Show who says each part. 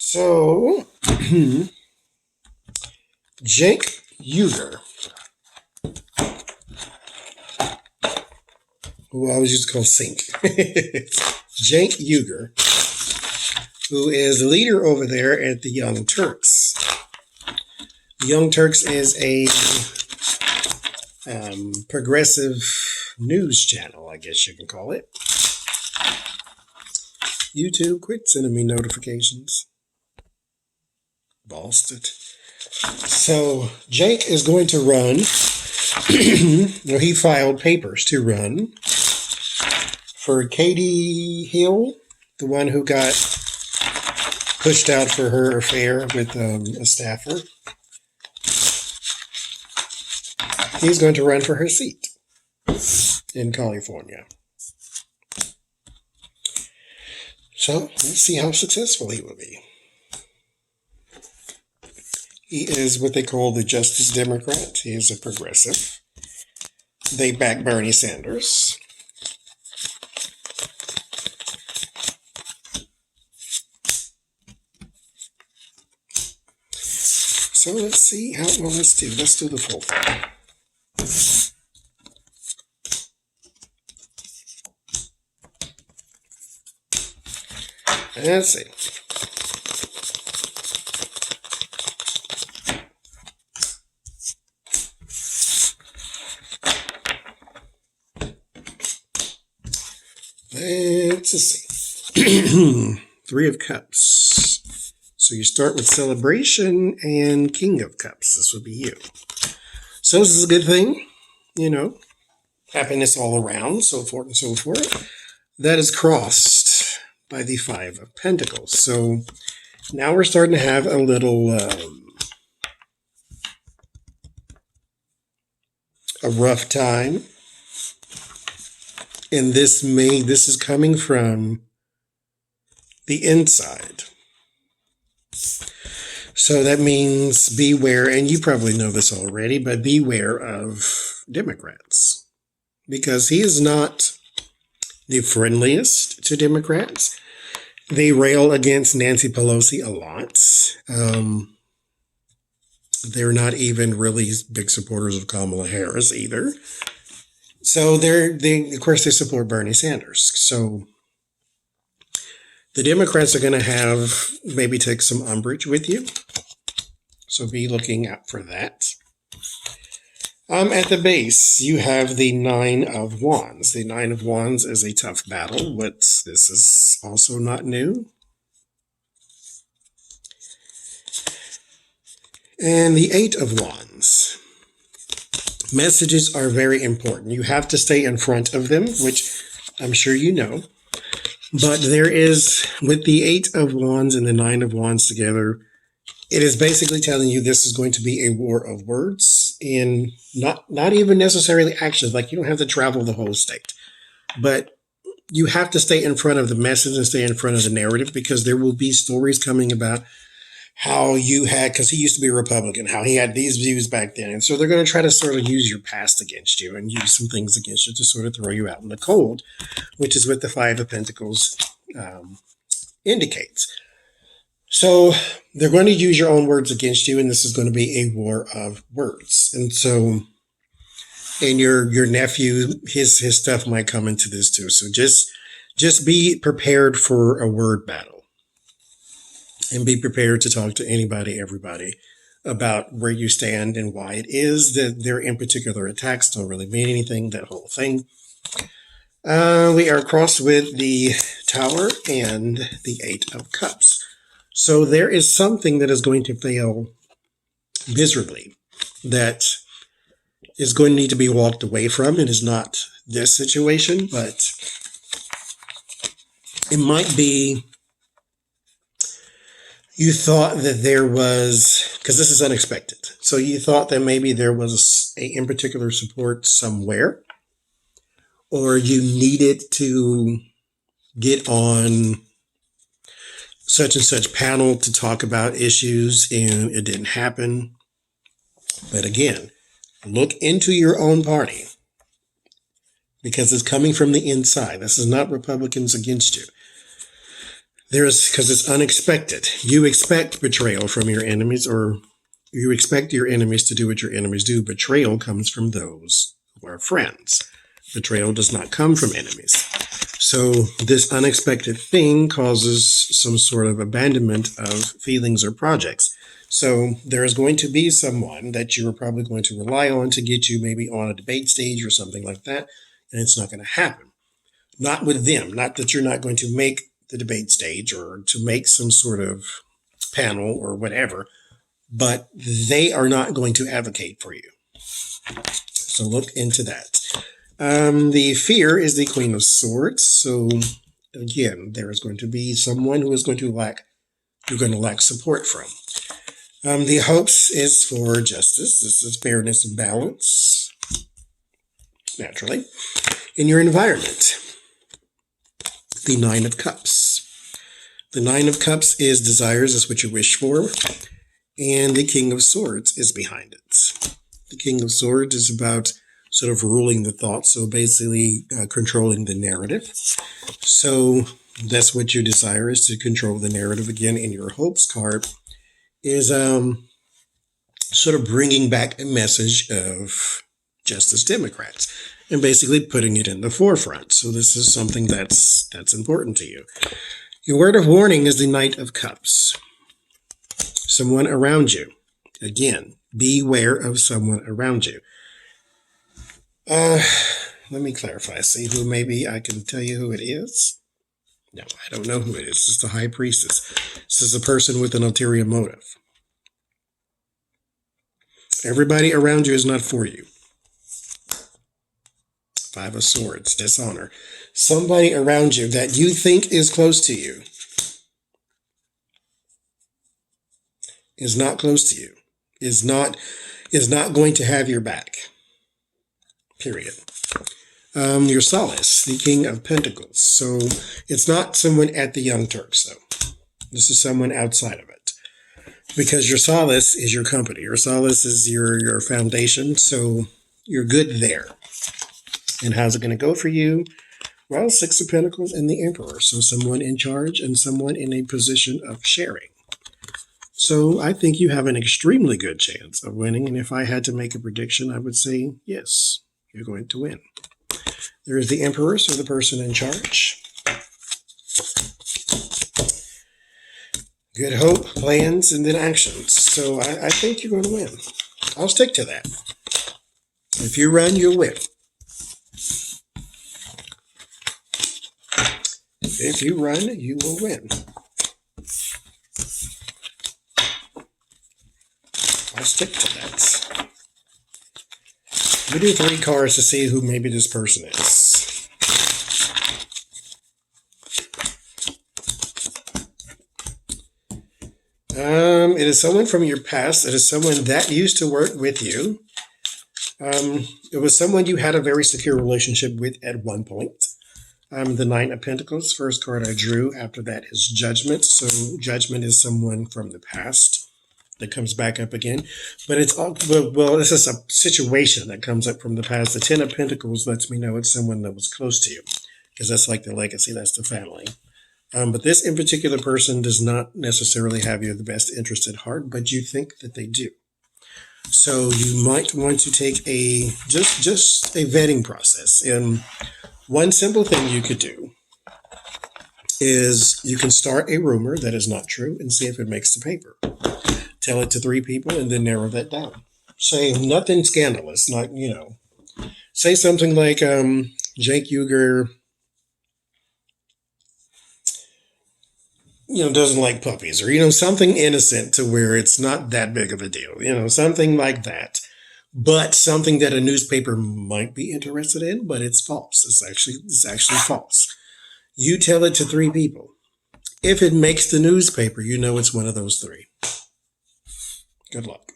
Speaker 1: So, Cenk Uygur, who I was used to call Sink, Cenk Uygur, who is the leader over there at the Young Turks. The Young Turks is a progressive news channel, I guess you can call it. YouTube, quit sending me notifications. Bastard. So, Cenk is going to run, well, he filed papers to run for Katie Hill, the one who got pushed out for her affair with a staffer. He's going to run for her seat in California. So, let's see how successful he will be. He is what they call the Justice Democrat. He is a progressive. They back Bernie Sanders. So let's see how, well, let's do the full thing. Let's see. Let's see. Three of Cups. So you start with Celebration and King of Cups. This would be you. So this is a good thing, you know. Happiness all around, so forth and so forth. That is crossed by the Five of Pentacles. So now we're starting to have a little a rough time. And this is coming from the inside. So that means beware, and you probably know this already, but beware of Democrats. Because he is not the friendliest to Democrats. They rail against Nancy Pelosi a lot. They're not even really big supporters of Kamala Harris either. So they of course they support Bernie Sanders. So the Democrats are going to maybe take some umbrage with you. So be looking out for that. At the base, you have the Nine of Wands. The Nine of Wands is a tough battle, but this is also not new. And the Eight of Wands. Messages are very important. You have to stay in front of them, which I'm sure you know. But there is, with the Eight of Wands and the Nine of Wands together, it is basically telling you this is going to be a war of words in not even necessarily actions. Like you don't have to travel the whole state. But you have to stay in front of the message and stay in front of the narrative because there will be stories coming about how you had, because he used to be a Republican, how he had these views back then. And so they're going to try to sort of use your past against you and use some things against you to sort of throw you out in the cold, which is what the Five of Pentacles indicates. So they're going to use your own words against you, and this is going to be a war of words. And so, and your nephew, his stuff might come into this too. So just be prepared for a word battle. And be prepared to talk to anybody, everybody, about where you stand and why it is that their in particular attacks don't really mean anything, that whole thing. We are crossed with the Tower and the Eight of Cups. So there is something that is going to fail miserably that is going to need to be walked away from. It is not this situation, but it might be. You thought that there was, because this is unexpected. So you thought that maybe there was a in particular support somewhere, or you needed to get on such and such panel to talk about issues and it didn't happen. But again, look into your own party because it's coming from the inside. This is not Republicans against you. Because it's unexpected. You expect betrayal from your enemies, or you expect your enemies to do what your enemies do. Betrayal comes from those who are friends. Betrayal does not come from enemies. So this unexpected thing causes some sort of abandonment of feelings or projects. So there is going to be someone that you're probably going to rely on to get you maybe on a debate stage or something like that, and it's not going to happen. Not with them. Not that you're not going to make the debate stage or to make some sort of panel or whatever, but they are not going to advocate for you. So look into that. The fear is the Queen of Swords. So again, there is going to be someone who is going to lack support from. The hopes is for justice. This is fairness and balance, naturally. In your environment, the Nine of Cups. The Nine of Cups is desires, is what you wish for. And the King of Swords is behind it. The King of Swords is about sort of ruling the thoughts, so basically controlling the narrative. So that's what you desire, is to control the narrative. Again, in your hopes card is sort of bringing back a message of Justice Democrats and basically putting it in the forefront. So this is something that's important to you. Your word of warning is the Knight of Cups. Someone around you. Again, beware of someone around you. Let me clarify. See who maybe I can tell you who it is. No, I don't know who it is. It's the High Priestess. This is a person with an ulterior motive. Everybody around you is not for you. Five of Swords, dishonor. Somebody around you that you think is close to you is not close to you, is not going to have your back. Period. Your solace, the King of Pentacles. So it's not someone at the Young Turks, though. This is someone outside of it. Because your solace is your company. Your solace is your foundation. So you're good there. And how's it going to go for you? Well, Six of Pentacles and the Emperor. So someone in charge and someone in a position of sharing. So I think you have an extremely good chance of winning. And if I had to make a prediction, I would say, yes, you're going to win. There is the Emperor, so the person in charge. Good hope, plans, and then actions. So I think you're going to win. I'll stick to that. If you run, you'll win. If you run, you will win. I'll stick to that. We do 3 cards to see who maybe this person is. It is someone from your past. It is someone that used to work with you. It was someone you had a very secure relationship with at one point. The Nine of Pentacles, first card I drew. After that is Judgment. So Judgment is someone from the past that comes back up again. But it's all, well, this is a situation that comes up from the past. The Ten of Pentacles lets me know it's someone that was close to you, because that's like the legacy, that's the family. But this in particular person does not necessarily have your the best interest at heart, but you think that they do. So you might want to take a just a vetting process. And one simple thing you could do is you can start a rumor that is not true and see if it makes the paper. Tell it to 3 people and then narrow that down. Say nothing scandalous, not, say something like Jake Uger, doesn't like puppies, or, something innocent to where it's not that big of a deal, something like that. But something that a newspaper might be interested in, but it's false. It's actually false. You tell it to 3 people. If it makes the newspaper, it's one of those 3. Good luck.